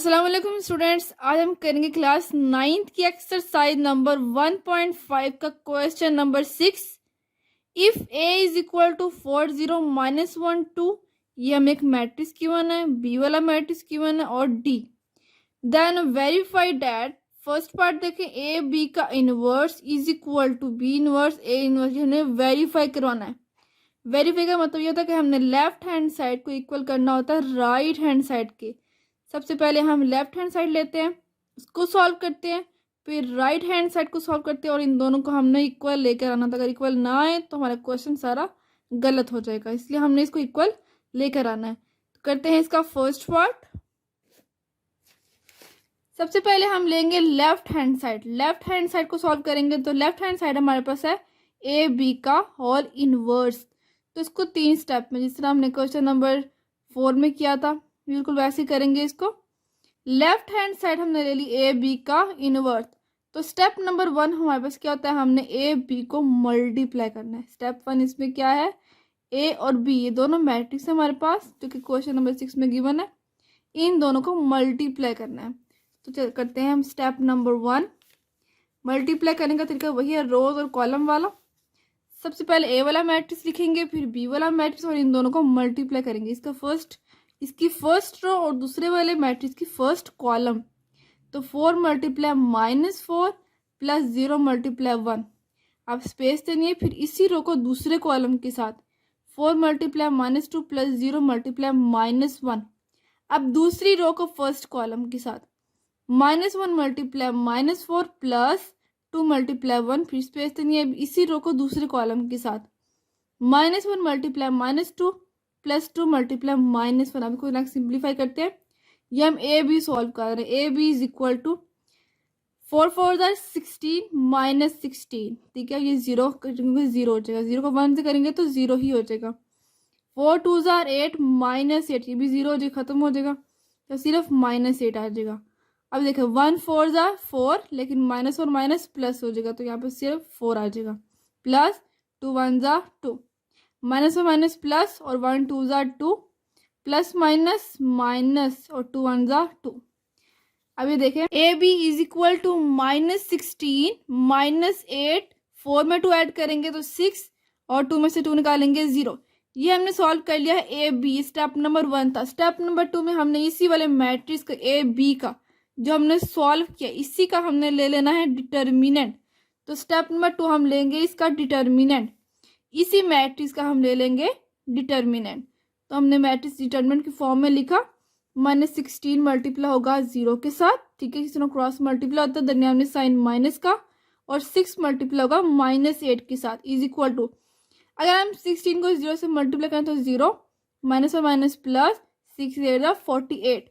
अस्सलाम वालेकुम स्टूडेंट्स, आज हम करेंगे क्लास 9th की एक्सरसाइज नंबर 1.5 का question number 6। If a is equal to 40 minus 1 2, ये हमें एक मैट्रिक्स गिवन है, बी वाला मैट्रिक्स गिवन है और D. Then verify that, first part देखें, ए बी का inverse is equal to B inverse A inverse, हमें वेरीफाई करवाना है। वेरीफाई का मतलब ये होता है कि हमने लेफ्ट हैंड साइड को इक्वल करना होता है राइट हैंड साइड के। सबसे पहले हम लेफ्ट हैंड साइड लेते हैं, उसको सॉल्व करते हैं, फिर राइट हैंड साइड को सॉल्व करते हैं और इन दोनों को हमने इक्वल लेकर आना था। अगर इक्वल ना आए तो हमारा क्वेश्चन सारा गलत हो जाएगा, इसलिए हमने इसको इक्वल लेकर आना है। तो करते हैं इसका फर्स्ट पार्ट। सबसे पहले हम लेंगे left hand side. Left hand side को सॉल्व करेंगे तो लेफ्ट हैंड साइड हमारे पास है ए बी का होल इनवर्स। तो इसको 3 स्टेप में, जिस तरह हमने क्वेश्चन नंबर 4 में किया था, बिल्कुल वैसे ही करेंगे इसको। लेफ्ट हैंड साइड हमने ले ली ए बी का इनवर्स। तो स्टेप नंबर 1 हमारे पास क्या होता है, हमने ए बी को मल्टीप्लाई करना है। स्टेप 1 इसमें क्या है, ए और बी ये दोनों मैट्रिक्स है हमारे पास जो कि क्वेश्चन नंबर 6 में गिवन है, इन दोनों को मल्टीप्लाई करना है। तो चल करते हैं हम स्टेप नंबर 1। मल्टीप्लाई करने का तरीका वही है, रोज और कॉलम वाला। सबसे पहले ए वाला मैट्रिक्स लिखेंगे, फिर बी वाला मैट्रिक्स और इन दोनों को मल्टीप्लाई करेंगे। इसकी फर्स्ट रो और दूसरे वाले मैट्रिक्स की फर्स्ट कॉलम। तो 4 मल्टीप्लाई -4 प्लस 0 मल्टीप्लाई 1। आप स्पेस देनी है, फिर इसी रो को दूसरे कॉलम के साथ 4 मल्टीप्लाई -2 प्लस 0 मल्टीप्लाई -1। अब दूसरी रो को फर्स्ट कॉलम के साथ -1 मल्टीप्लाई -4 प्लस 2 मल्टीप्लाई 1, फिर स्पेस देनी है इसी रो को दूसरे कॉलम के साथ -1 मल्टीप्लाई -2 प्लस 2 मल्टीप्लाई -1। अब इसको सिंप्लीफाई करते हैं। ये हम ए बी सॉल्व कर रहे हैं। A B is equal to 4 4 16 -16, ठीक है। ये 0 हो जाएगा, 0 को 1 से करेंगे तो 0 ही हो जाएगा। 4 2 8 -8, ये भी 0 हो जाएगा, खत्म हो जाएगा, तो सिर्फ -8 आ जाएगा। अब देखो 1 4 4, लेकिन माइनस और माइनस प्लस हो जाएगा, तो यहाँ पे सिर्फ 4 आ जाएगा। प्लस 2 1 2, माइनस और माइनस प्लस और 1 2 2, प्लस माइनस माइनस और 2 1 2। अब ये देखें, A B is equal to -16 -8, 4 में 2 ऐड करेंगे तो 6 और 2 में से 2 निकालेंगे 0। ये हमने सॉल्व कर लिया है ए बी। स्टेप नंबर 1 था। स्टेप नंबर 2 में हमने इसी वाले मैट्रिक्स का ए बी का जो हमने सॉल्व किया, इसी का हमने ले लेना है डिटर्मिनेंट। तो स्टेप नंबर 2 हम लेंगे इसका डिटर्मिनेंट, इसी मैट्रिक्स का हम ले लेंगे डिटर्मिनेंट। तो हमने मैट्रिक्स डिटर्मिनेंट की फॉर्म में लिखा, -16 मल्टीप्लाई होगा 0 के साथ, ठीक है, किसी ने क्रॉस मल्टीप्लाई होता है, दरमियान में साइन माइनस का, और 6 मल्टीप्लाई होगा -8 के साथ, इज इक्वल टू, अगर हम 16 को 0 से मल्टीप्लाई करें तो 0 माइनस और माइनस प्लस 6 48,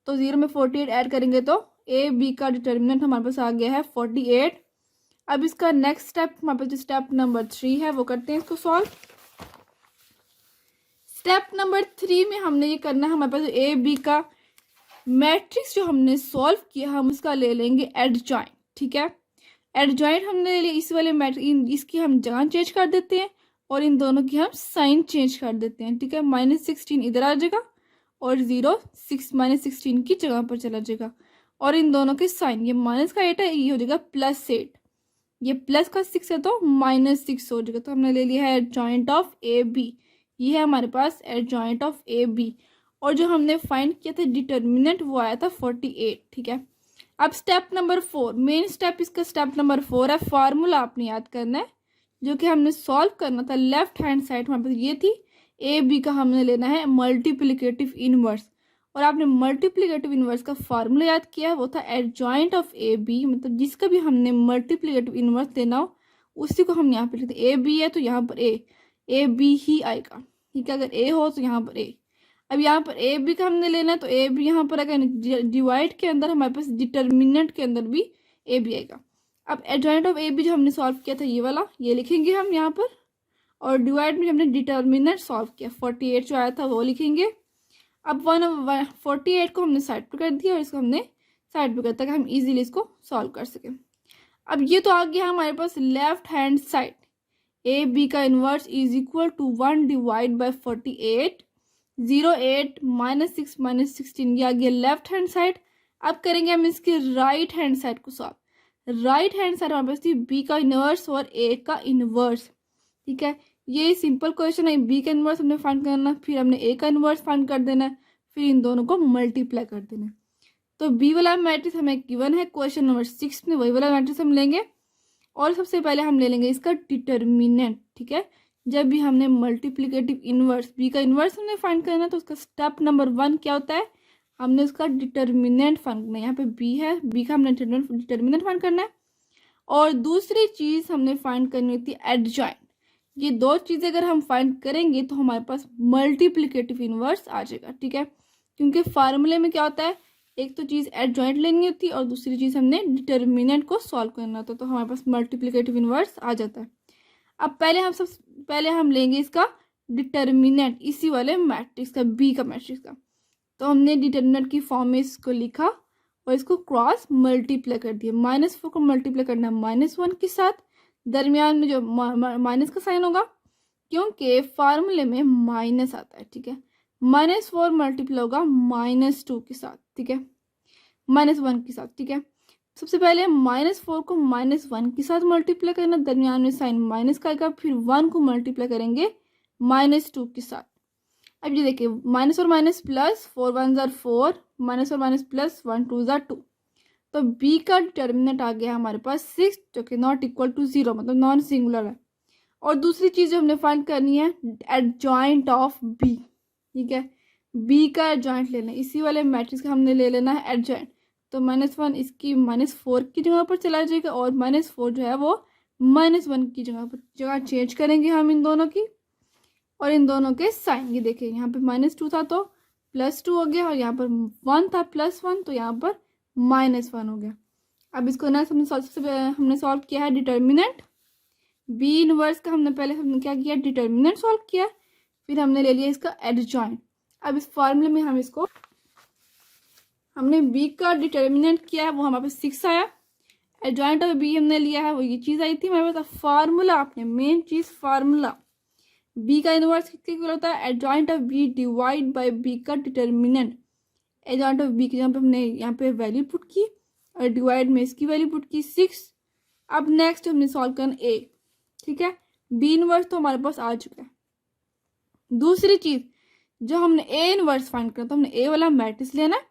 तो 0 में 48 ऐड करेंगे तो ए बी का डिटर्मिनेंट हमारे पास आ गया है 48। अब इसका नेक्स्ट स्टेप हमारे पास जो स्टेप नंबर 3 है वो करते हैं इसको सॉल्व। स्टेप नंबर 3 में हमने ये करना है, हमारे पास ए बी का मैट्रिक्स जो हमने सॉल्व किया हम उसका ले लेंगे एडजॉइंट, ठीक है। एडजॉइंट हमने ले लिया, इस वाले मैट्रिक्स इसकी हम जगह चेंज कर देते हैं और इन दोनों की हम साइन चेंज कर देते हैं, ठीक है। -16 इधर आ जाएगा और 0 6 -16 की जगह पर चला जाएगा, और इन दोनों के साइन, ये माइनस का 8 है, ये हो जाएगा +8, ये प्लस का 6 है तो -6 हो जाएगा। तो हमने ले लिया है एडजॉइंट ऑफ ए बी, ये है हमारे पास एडजॉइंट ऑफ ए बी। और जो हमने फाइंड किया था डिटर्मिनेंट वो आया था 48, ठीक है। अब स्टेप नंबर 4, मेन स्टेप इसका स्टेप नंबर 4 है। फार्मूला आपने याद करना है जो कि हमने सॉल्व करना था। लेफ्ट हैंड साइड हमारे पास ये थी, ए बी का हमने लेना है मल्टीप्लिकेटिव इनवर्स, और आपने मल्टीप्लिकेटिव इनवर्स का फार्मूला याद किया है, वो था एडजॉइंट ऑफ ए बी। मतलब जिसका भी हमने मल्टीप्लिकेटिव इनवर्स देना हो उसी को हम यहाँ पे लिखते हैं। ए बी है तो यहाँ पर ए बी ही आएगा, ठीक है। अगर ए हो तो यहाँ पर ए। अब यहाँ पर ए बी का हमने लेना है तो ए बी यहाँ पर आएगा, डिवाइड के अंदर हमारे पास डिटर्मिनेंट के अंदर भी ए बी आएगा। अब एडजॉइंट ऑफ ए बी जो हमने सॉल्व किया था ये वाला, ये लिखेंगे हम यहाँ पर, और डिवाइड में हमने डिटर्मिनेंट सॉल्व किया 48 जो आया था वो लिखेंगे। अब 48 को हमने साइड पर कर दिया और इसको हमने साइड पर कर, ताकि हम इजीली इसको सॉल्व कर सकें। अब ये तो आ गया हमारे पास left hand side, A B का inverse is equal to 1 divide by 48, 0 8 -6 -16, ये आ गया लेफ्ट हैंड साइड। अब करेंगे हम इसके राइट हैंड साइड को सॉल्व। राइट हैंड साइड हमारे पास थी बी का इनवर्स और ए का इनवर्स, ठीक है। ये सिंपल क्वेश्चन है, बी का इनवर्स हमने फाइंड करना, फिर हमने ए का इनवर्स फाइंड कर देना है, फिर इन दोनों को मल्टीप्लाई कर देना है। तो बी वाला मैट्रिक्स हमें गिवन है क्वेश्चन नंबर 6 में, वही वाला मैट्रिक्स हम लेंगे और सबसे पहले हम ले लेंगे इसका डिटर्मिनेंट, ठीक है। जब भी हमने मल्टीप्लिकेटिव इनवर्स बी का इनवर्स हमने फाइंड करना तो उसका स्टेप नंबर 1 क्या होता है, हमने उसका डिटर्मिनेंट फाइंड करना है। यहाँ पे बी है, बी का हमने डिटर्मिनेंट फाइंड करना है। और दूसरी चीज हमने फाइंड करनी होती है एडजॉइंट। ये दो चीजें अगर हम फाइंड करेंगे तो हमारे पास मल्टीप्लिकेटिव इनवर्स आ जाएगा, ठीक है। क्योंकि फार्मूले में क्या होता है, एक तो चीज एडजॉइंट लेनी होती है और दूसरी चीज हमने डिटर्मिनेंट को सॉल्व करना होता है, तो हमारे पास मल्टीप्लिकेटिव इनवर्स आ जाता है। अब पहले हम लेंगे इसका डिटर्मिनेंट, इसी वाले मैट्रिक्स का, बी का मैट्रिक्स का। तो हमने डिटर्मिनेंट की फॉर्म में इसको लिखा और इसको क्रॉस मल्टीप्लाई कर दिया। -4 को मल्टीप्लाई करना है -1 के साथ, दरमियान में जो माइनस का साइन होगा, क्योंकि फार्मूले में माइनस आता है, ठीक है। -4 मल्टीप्लाई होगा -2 के साथ, ठीक है, -1 के साथ, ठीक है। सबसे पहले -4 को -1 के साथ मल्टीप्लाई करना, दरमियान में साइन माइनस का आएगा, फिर 1 को मल्टीप्लाई करेंगे -2 के साथ। अब ये देखिए, माइनस और माइनस प्लस, 4 1 जार 4, माइनस और माइनस प्लस, 1 2 जार 2। तो बी का डिटर्मिनेंट आ गया हमारे पास 6, जो कि नॉट इक्वल टू 0, मतलब नॉन सिंगुलर है। और दूसरी चीज जो हमने फाइंड करनी है एडजॉइंट ऑफ बी, ठीक है। बी का एडजॉइंट लेना है, इसी वाले मैट्रिक्स का हमने ले लेना है एडजॉइंट। तो -1 इसकी -4 की जगह पर चला जाएगा और -4 जो है वो -1 की जगह चेंज करेंगे हम इन दोनों की और इन दोनों के साइन। ये देखिए, यहाँ पे -2 था तो +2 हो गया और यहाँ पर 1 था +1 तो यहाँ पर -1 हो गया। अब इसको ना हमने सॉल्व किया है डिटर्मिनेंट बी इनवर्स का। हमने क्या किया, डिटर्मिनेंट सॉल्व किया, फिर हमने ले लिया इसका एडजॉइंट। अब इस फॉर्मूले में हमने बी का डिटर्मिनेंट किया है, वो हमारे पास 6 आया। एडजॉइंट ऑफ बी हमने लिया है, वो ये चीज़ आई थी हमारे पास। फार्मूला आपने मेन चीज़ फार्मूला, बी का इनवर्स किसके इक्वल होता है, adjoint of B divide by B का डिटर्मिनेंट। एडजॉइंट ऑफ बी की जहाँ पे हमने यहाँ पे वैल्यू पुट की और डिवाइड में इसकी वैल्यू पुट की 6। अब नेक्स्ट हमने सॉल्व करना ए, ठीक है। बी इनवर्स तो हमारे पास आ चुका है। दूसरी चीज जो हमने ए इनवर्स फाइंड करना, तो हमने ए वाला मैट्रिक्स लेना है,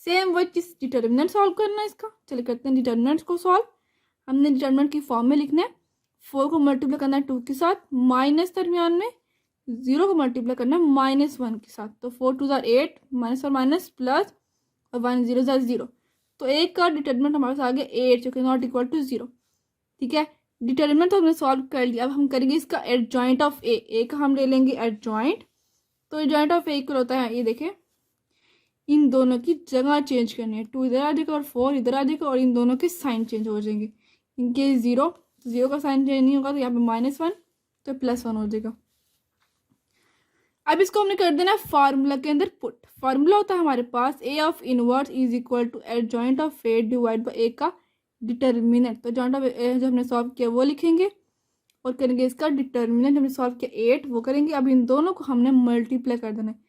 सेम वही चीज डिटर्मिनेंट सॉल्व करना है इसका। चलिए करते हैं डिटर्मिनेंट को सॉल्व। हमने डिटर्मिनेंट की फॉर्म में लिखना है, 4 को मल्टीप्लाई करना है 2 के साथ, माइनस दरमियान में 0 को मल्टीप्लाई करना है -1 के साथ। तो 4 2 जार 8, माइनस और माइनस प्लस और 1 0 जार 0। तो ए का डिटर्मिनेंट हमारे पास आ गया 8, जो कि नॉट इक्वल टू 0, ठीक है। डिटर्मिनेंट तो हमने सॉल्व कर लिया। अब हम करेंगे इसका एडजॉइंट ऑफ ए का हम ले लेंगे एडजॉइंट। तो एडजॉइंट ऑफ ए इक्वल होता है, ये देखें, इन दोनों की जगह चेंज करनी है। 2 इधर आ जाएगा और 4 इधर आ जाएगा और इन दोनों के साइन चेंज हो जाएंगे। इनके 0 का साइन चेंज नहीं होगा तो यहाँ पे -1 तो +1 हो जाएगा। अब इसको हमने कर देना फार्मूला के अंदर पुट। फार्मूला होता है हमारे पास A of inverse is equal to adjoint of A divide by A का डिटर्मिनेंट। तो जॉइंट ऑफ ए जो हमने सॉल्व किया वो लिखेंगे और करेंगे इसका डिटर्मिनेंट हमने सॉल्व किया 8 वो करेंगे। अब इन दोनों को हमने मल्टीप्लाई कर देना है।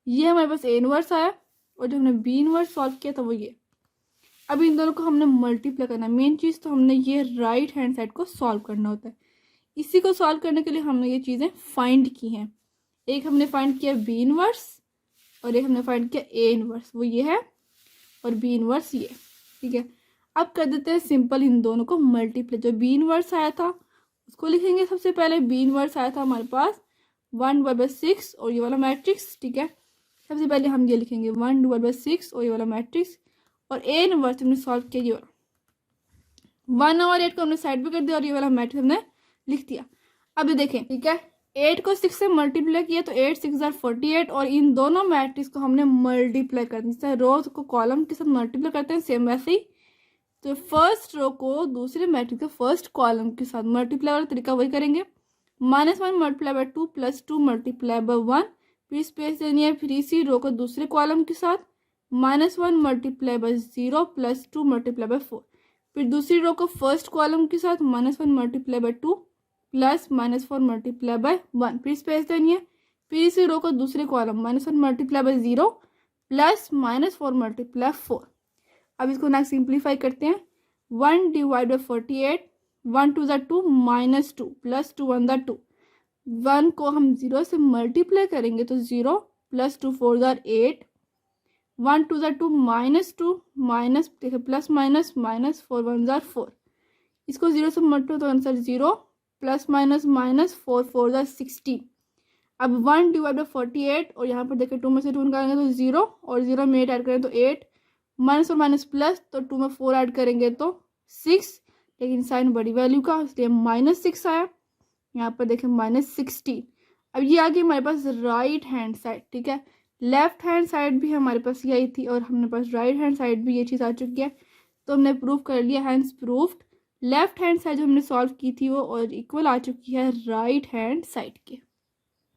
ये हमारे पास ए इनवर्स आया और जो हमने बी इनवर्स सॉल्व किया था वो ये। अब इन दोनों को हमने मल्टीप्लाई करना है। मेन चीज़ तो हमने ये राइट हैंड साइड को सॉल्व करना होता है। इसी को सॉल्व करने के लिए हमने ये चीज़ें फाइंड की हैं। एक हमने फाइंड किया बी इनवर्स और एक हमने फाइंड किया ए इनवर्स, वो ये है, और बी इनवर्स ये, ठीक है। अब कर देते हैं सिंपल इन दोनों को मल्टीप्लाई। जो बी इनवर्स आया था उसको लिखेंगे सबसे पहले। बी इनवर्स आया था हमारे पास 1/6 और ये वाला मैट्रिक्स, ठीक है। सबसे पहले हम ये लिखेंगे 1/6 और ये वाला मैट्रिक्स, और ए इनवर्स हमने सॉल्व किया ये वाला 1 और 8 को हमने साइड पे कर दिया और ये वाला मैट्रिक्स हमने लिख दिया। अब ये देखें, ठीक है, 8 को 6 से मल्टीप्लाई किया तो 8 6 जार 48 और इन दोनों मैट्रिक्स को हमने मल्टीप्लाई कर दिया। जैसे रोज को कॉलम के साथ मल्टीप्लाई करते हैं सेम वैसे ही, तो फर्स्ट रो को दूसरे मैट्रिक्स के फर्स्ट कॉलम के साथ मल्टीप्लाई वाला तरीका वही करेंगे। -1 मल्टीप्लाई बाय 2 +2 मल्टीप्लाई बाय 1, फिर स्पेस देनी है। फिर इसी रो को दूसरे कॉलम के साथ -1 मल्टीप्लाई बाय 0 +2 मल्टीप्लाई बाय 4, फिर दूसरी रो को फर्स्ट कॉलम के साथ -1 multiply by 2 plus -4 multiply by 1, फिर स्पेस देनी है। फिर इसी रो को दूसरे column -1 multiply by 0 plus -4 multiply 4। अब इसको नेक्स्ट सिंप्लीफाई करते हैं। 1 डिवाइड बाई 48, 1 2 2 -2 प्लस 2 1 2। 1 को हम 0 से मल्टीप्लाई करेंगे तो 0 प्लस 2 4 8, 1 2 2 -2 माइनस देखिए प्लस माइनस माइनस 4 1 4। इसको 0 से मल्टीप्लाई तो आंसर 0 प्लस माइनस माइनस 4 4 16। अब 1 डिवाइड बाई 48 और यहाँ पर देखिए 2 में से 2 निकालेंगे तो 0 और 0 में 8 ऐड करें तो 8, माइनस और माइनस प्लस तो 2 में 4 ऐड करेंगे तो 6, लेकिन साइन बड़ी वैल्यू का इसलिए -6 आया। यहाँ पर देखें -16। अब ये आ गई हमारे पास राइट हैंड साइड, ठीक है। लेफ्ट हैंड साइड भी हमारे पास यही थी और हमारे पास राइट हैंड साइड भी ये चीज़ आ चुकी है, तो हमने प्रूव कर लिया, hands proofed. Left hand side जो हमने सॉल्व की थी वो और इक्वल आ चुकी है राइट हैंड साइड के।